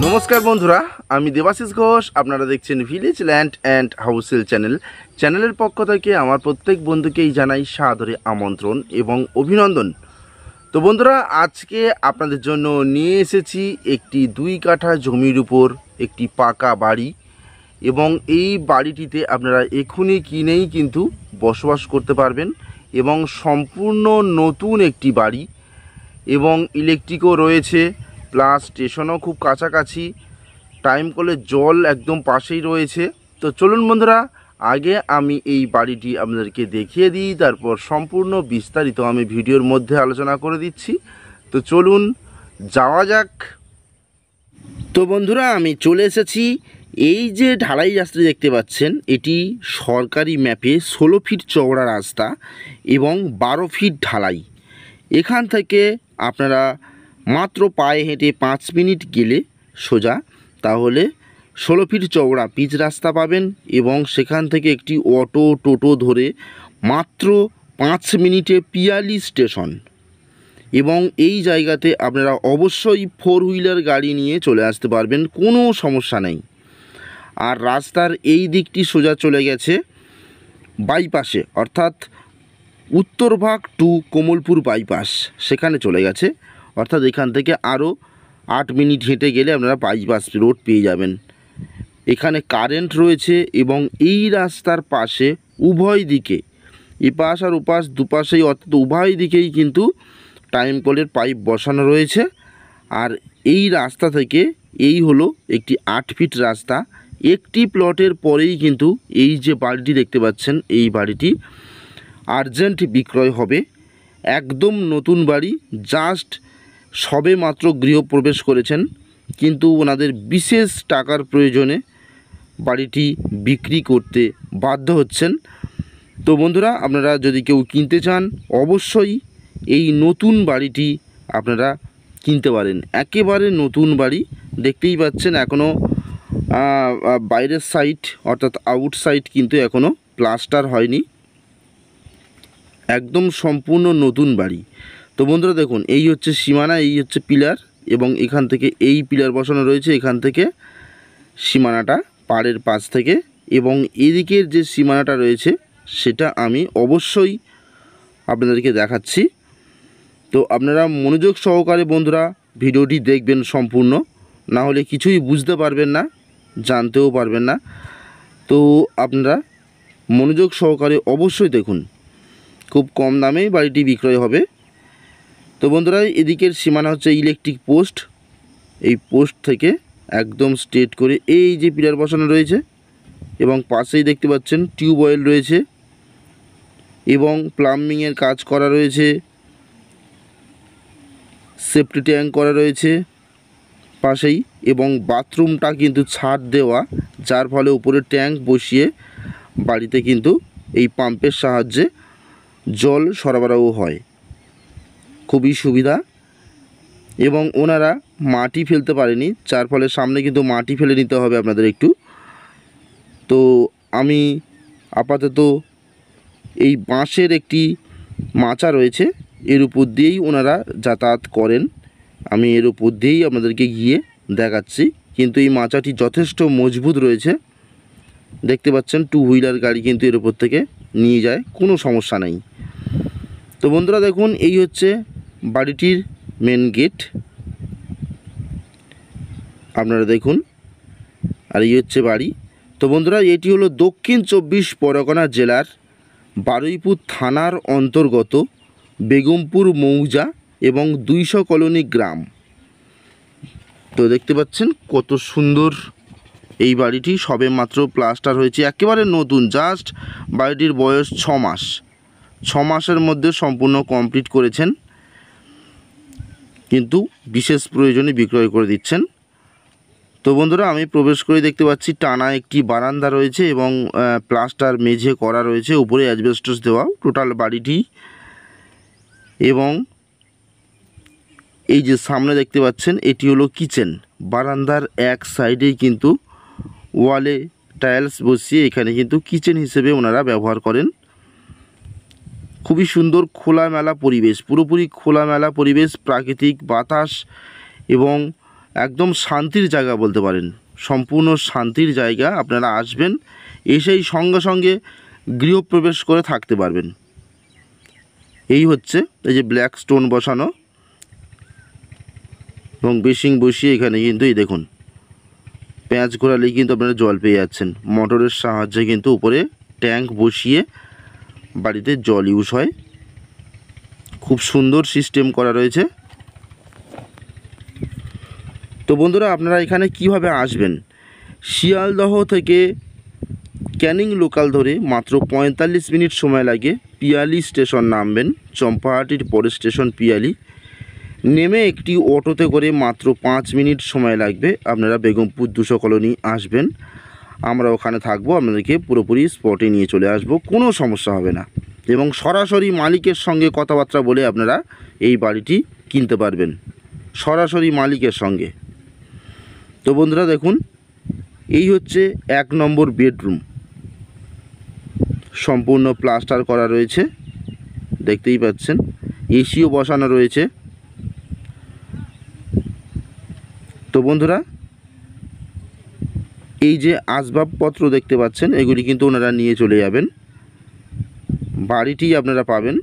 নমস্কার বন্ধুরা, আমি দেবাশিস ঘোষ। আপনারা দেখছেন ভিলেজ ল্যান্ড অ্যান্ড হাউসেল চ্যানেলের পক্ষ থেকে আমার প্রত্যেক বন্ধুকেই জানাই সাদরে আমন্ত্রণ এবং অভিনন্দন। তো বন্ধুরা, আজকে আপনাদের জন্য নিয়ে এসেছি একটি 2 কাঠা জমির উপর একটি পাকা বাড়ি, এবং এই বাড়িটিতে আপনারা এখনই কিনেই কিন্তু বসবাস করতে পারবেন, এবং সম্পূর্ণ নতুন একটি বাড়ি, এবং ইলেকট্রিকও রয়েছে, প্লাস স্টেশনও খুব কাছাকাছি, টাইম কলের জল একদম পাশেই রয়েছে। তো চলুন বন্ধুরা, আগে আমি এই বাড়িটি আপনাদেরকে দেখিয়ে দিই, তারপর সম্পূর্ণ বিস্তারিত আমি ভিডিওর মধ্যে আলোচনা করে দিচ্ছি। তো চলুন যাওয়া যাক। তো বন্ধুরা, আমি চলে এসেছি। এই যে ঢালাই রাস্তা দেখতে পাচ্ছেন, এটি সরকারি ম্যাপে 16 ফিট চওড়া রাস্তা এবং 12 ফিট ঢালাই। এখান থেকে আপনারা মাত্র পায়ে হেঁটে 5 মিনিট গেলে সোজা তাহলে 16 ফিট চওড়া পিচ রাস্তা পাবেন, এবং সেখান থেকে একটি অটো টোটো ধরে মাত্র 5 মিনিটে পিয়ালি স্টেশন। এবং এই জায়গাতে আপনারা অবশ্যই 4 হুইলার গাড়ি নিয়ে চলে আসতে পারবেন, কোনো সমস্যা নেই। আর রাস্তার এই দিকটি সোজা চলে গেছে বাইপাসে, অর্থাৎ উত্তরভাগ টু কমলপুর বাইপাস, সেখানে চলে গেছে। অর্থাৎ এখান থেকে আরও 8 মিনিট হেঁটে গেলে আপনারা বাইপাস রোড পেয়ে যাবেন। এখানে কারেন্ট রয়েছে, এবং এই রাস্তার পাশে উভয় দিকে, এপাশ আর ওপাশ দুপাশেই, অর্থাৎ উভয় দিকেই কিন্তু টাইম কলের পাইপ বসানো রয়েছে। আর এই রাস্তা থেকে এই হলো একটি 8 ফিট রাস্তা। একটি প্লটের পরেই কিন্তু এই যে বাড়িটি দেখতে পাচ্ছেন, এই বাড়িটি আর্জেন্ট বিক্রয় হবে। একদম নতুন বাড়ি, জাস্ট সবে মাত্র গৃহপ্রবেশ করেছেন, কিন্তু ওনাদের বিশেষ টাকার প্রয়োজনে বাড়িটি বিক্রি করতে বাধ্য হচ্ছেন। তো বন্ধুরা, আপনারা যদি কেউ কিনতে চান, অবশ্যই এই নতুন বাড়িটি আপনারা কিনতে পারেন। একেবারে নতুন বাড়ি, দেখতেই পাচ্ছেন এখনও বাইরের সাইড অর্থাৎ আউটসাইড কিন্তু এখনও প্লাস্টার হয়নি, একদম সম্পূর্ণ নতুন বাড়ি। তো বন্ধুরা দেখুন, এই হচ্ছে সীমানা, এই হচ্ছে পিলার, এবং এখান থেকে এই পিলার বসানো রয়েছে, এখান থেকে সীমানাটা পাড়ের পাশ থেকে, এবং এদিকের যে সীমানাটা রয়েছে সেটা আমি অবশ্যই আপনাদেরকে দেখাচ্ছি। তো আপনারা মনোযোগ সহকারে বন্ধুরা ভিডিওটি দেখবেন সম্পূর্ণ, না হলে কিছুই বুঝতে পারবেন না, জানতেও পারবেন না। তো আপনারা মনোযোগ সহকারে অবশ্যই দেখুন, খুব কম দামেই বাড়িটি বিক্রয় হবে। তো বন্ধুরা, এদিকের সীমানা হচ্ছে ইলেকট্রিক পোস্ট, এই পোস্ট থেকে একদম স্ট্রেট করে এই যে পিলার বসানো রয়েছে, এবং পাশেই দেখতে পাচ্ছেন টিউবওয়েল রয়েছে, এবং প্লাম্বিংয়ের কাজ করা রয়েছে, সেফটি ট্যাঙ্ক করা রয়েছে পাশেই, এবং বাথরুমটা কিন্তু ছাদ দেওয়া, যার ফলে উপরে ট্যাঙ্ক বসিয়ে বাড়িতে কিন্তু এই পাম্পের সাহায্যে জল সরবরাহ হয়, খুবই সুবিধা। এবং ওনারা মাটি ফেলতে পারেনি, যার ফলে সামনে কিন্তু মাটি ফেলে নিতে হবে আপনাদের একটু। তো আমি আপাতত এই বাঁশের একটি মাচা রয়েছে, এর উপর দিয়েই ওনারা যাতায়াত করেন, আমি এর উপর দিয়েই আপনাদেরকে গিয়ে দেখাচ্ছি। কিন্তু এই মাচাটি যথেষ্ট মজবুত রয়েছে, দেখতে পাচ্ছেন 2 হুইলার গাড়ি কিন্তু এর উপর থেকে নিয়ে যায়, কোনো সমস্যা নেই। তো বন্ধুরা দেখুন, এই হচ্ছে বাড়িটির মেন গেট, আপনারা দেখুন, আর এই হচ্ছে বাড়ি। তো বন্ধুরা, এটি হলো দক্ষিণ 24 পরগনা জেলার বারুইপুর থানার অন্তর্গত বেগমপুর মৌজা এবং 200 কলোনি গ্রাম। তো দেখতে পাচ্ছেন কত সুন্দর এই বাড়িটি, সবে মাত্র প্লাস্টার হয়েছে, একেবারে নতুন, জাস্ট বাড়িটির বয়স 6 মাস। 6 মাসের মধ্যে সম্পূর্ণ কমপ্লিট করেছেন, কিন্তু বিশেষ প্রয়োজনে বিক্রয় করে দিচ্ছেন। তো বন্ধুরা, আমি প্রবেশ করে দেখতে পাচ্ছি টানা একটি বারান্দা রয়েছে, এবং প্লাস্টার মেঝে করা রয়েছে, উপরে অ্যাসবেস্টস দেওয়া টোটাল বাড়িটি। এবং এই যে সামনে দেখতে পাচ্ছেন, এটি হলো কিচেন। বারান্দার এক সাইডেই কিন্তু ওয়ালে টাইলস বসিয়ে এখানে কিন্তু কিচেন হিসেবে ওনারা ব্যবহার করেন। খুবই সুন্দর খোলামেলা পরিবেশ, পুরোপুরি খোলামেলা পরিবেশ, প্রাকৃতিক বাতাস, এবং একদম শান্তির জায়গা বলতে পারেন, সম্পূর্ণ শান্তির জায়গা। আপনারা আসবেন, এসেই সঙ্গে সঙ্গে গৃহপ্রবেশ করে থাকতে পারবেন। এই হচ্ছে এই যে ব্ল্যাক স্টোন বসানো এবং বেসিং বসিয়ে এখানে কিন্তু এই দেখুন প্যাঁচ ঘোরালেই কিন্তু আপনারা জল পেয়ে যাচ্ছেন। মোটরের সাহায্যে কিন্তু উপরে ট্যাঙ্ক বসিয়ে বাড়িতে জল ইউজ হয়। খুব সুন্দর সিস্টেম করা রয়েছে। তো বন্ধুরা, আপনারা এখানে কিভাবে আসবেন? শিয়ালদহ থেকে ক্যানিং লোকাল ধরে মাত্র 45 মিনিট সময় লাগে। পিয়ালি স্টেশন নামবেন, চম্পাহাটির পরের স্টেশন পিয়ালি। নেমে একটি অটোতে করে মাত্র 5 মিনিট সময় লাগবে। আপনারা বেগমপুর 200 কলোনি আসবেন, আমরা ওখানে থাকবো, আপনাদেরকে পুরোপুরি স্পটে নিয়ে চলে আসব, কোনো সমস্যা হবে না। এবং সরাসরি মালিকের সঙ্গে কথাবার্তা বলে আপনারা এই বাড়িটি কিনতে পারবেন, সরাসরি মালিকের সঙ্গে। তো বন্ধুরা দেখুন, এই হচ্ছে 1 নম্বর বেডরুম, সম্পূর্ণ প্লাস্টার করা রয়েছে, দেখতেই পাচ্ছেন। এসিও বসানো রয়েছে। তো বন্ধুরা, এই যে আসবাবপত্র দেখতে পাচ্ছেন, এগুলি কিন্তু ওনারা নিয়ে চলে যাবেন। বাড়িটি আপনারা পাবেন,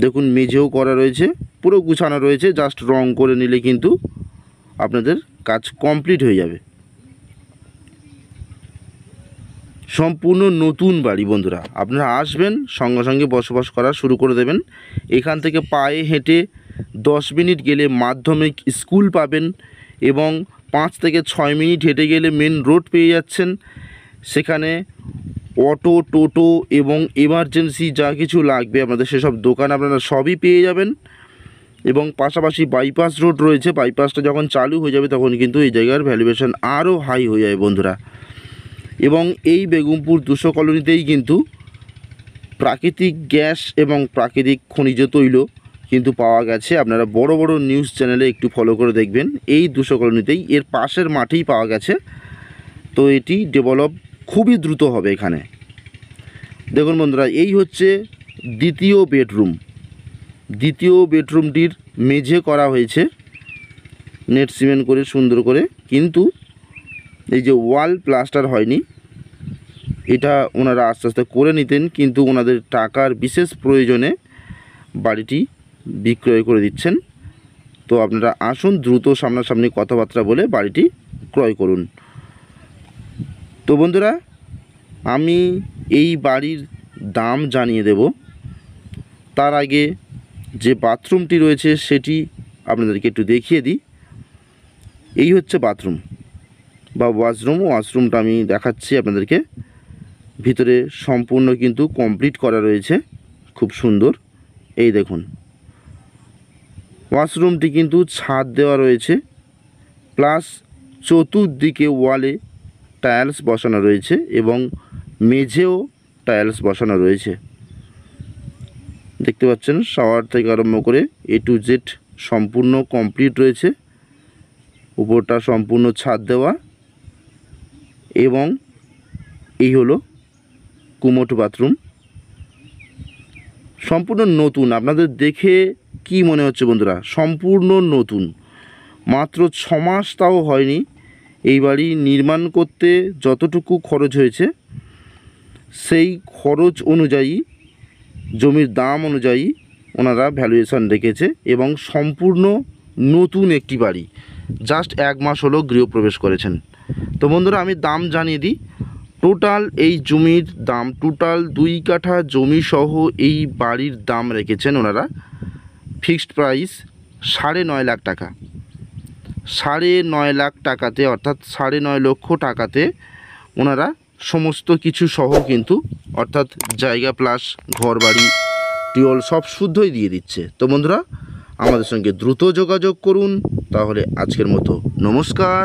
দেখুন মেঝেও করা রয়েছে, পুরো গুছানো রয়েছে। জাস্ট রং করে নিলে কিন্তু আপনাদের কাজ কমপ্লিট হয়ে যাবে। সম্পূর্ণ নতুন বাড়ি বন্ধুরা, আপনারা আসবেন, সঙ্গে সঙ্গে বসবাস করা শুরু করে দেবেন। এখান থেকে পায়ে হেঁটে 10 মিনিট গেলে মাধ্যমিক স্কুল পাবেন এবং 5 থেকে 6 মিনিট হেঁটে গেলে মেন রোড পেয়ে যাচ্ছেন। সেখানে অটো, টোটো এবং এমার্জেন্সি যা কিছু লাগবে আপনাদের সেসব দোকান আপনারা সবই পেয়ে যাবেন। এবং পাশাপাশি বাইপাস রোড রয়েছে। বাইপাসটা যখন চালু হয়ে যাবে তখন কিন্তু এই জায়গার ভ্যালুয়েশন আরও হাই হয়ে যাবে বন্ধুরা। এবং এই বেগমপুর 200 কলোনিতেই কিন্তু প্রাকৃতিক গ্যাস এবং প্রাকৃতিক খনিজ তৈল কিন্তু পাওয়া গেছে। আপনারা বড় বড় নিউজ চ্যানেলে একটু ফলো করে দেখবেন, এই 200 কলোনিতেই, এর পাশের মাঠেই পাওয়া গেছে। তো এটি ডেভেলপ খুবই দ্রুত হবে এখানে। দেখুন বন্ধুরা, এই হচ্ছে দ্বিতীয় বেডরুম। দ্বিতীয় বেডরুমটির মেঝে করা হয়েছে নেট সিমেন্ট করে সুন্দর করে, কিন্তু এই যে ওয়াল প্লাস্টার হয়নি। এটা ওনারা আস্তে আস্তে করে নিতেন, কিন্তু ওনাদের টাকার বিশেষ প্রয়োজনে বাড়িটি বিক্রয় করে দিচ্ছেন। তো আপনারা আসুন, দ্রুত সামনাসামনি কথাবার্তা বলে বাড়িটি ক্রয় করুন। তো বন্ধুরা, আমি এই বাড়ির দাম জানিয়ে দেব, তার আগে যে বাথরুমটি রয়েছে সেটি আপনাদেরকে একটু দেখিয়ে দিই। এই হচ্ছে বাথরুম বা ওয়াশরুম। ওয়াশরুমটা আমি দেখাচ্ছি আপনাদেরকে। ভিতরে সম্পূর্ণ কিন্তু কমপ্লিট করা রয়েছে, খুব সুন্দর। এই দেখুন, ওয়াশরুমটি কিন্তু ছাদ দেওয়া রয়েছে, প্লাস চতুর্দিকে ওয়ালে টাইলস বসানো রয়েছে এবং মেঝেও টাইলস বসানো রয়েছে। দেখতে পাচ্ছেন, শাওয়ার থেকে আরম্ভ করে A to Z সম্পূর্ণ কমপ্লিট রয়েছে। উপরটা সম্পূর্ণ ছাদ দেওয়া এবং এই হলো কুমোট বাথরুম, সম্পূর্ণ নতুন। আপনাদের দেখে কি মনে হচ্ছে বন্ধুরা? সম্পূর্ণ নতুন, মাত্র 6 মাস তাও হয়নি। এই বাড়ি নির্মাণ করতে যতটুকু খরচ হয়েছে সেই খরচ অনুযায়ী, জমির দাম অনুযায়ী ওনারা ভ্যালুয়েশন রেখেছে এবং সম্পূর্ণ নতুন একটি বাড়ি। জাস্ট 1 মাস হলো গৃহপ্রবেশ করেছেন। তো বন্ধুরা, আমি দাম জানিয়ে দিই। টোটাল এই জমির দাম, টোটাল 2 কাঠা জমি সহ এই বাড়ির দাম রেখেছেন ওনারা ফিক্সড প্রাইস 9.5 লাখ টাকা। 9.5 লাখ টাকাতে, অর্থাৎ 9.5 লক্ষ টাকাতে ওনারা সমস্ত কিছু সহ কিন্তু, অর্থাৎ জায়গা প্লাস ঘর বাড়ি টিউবওয়েল সব শুদ্ধই দিয়ে দিচ্ছে। তো বন্ধুরা, আমাদের সঙ্গে দ্রুত যোগাযোগ করুন। তাহলে আজকের মতো নমস্কার।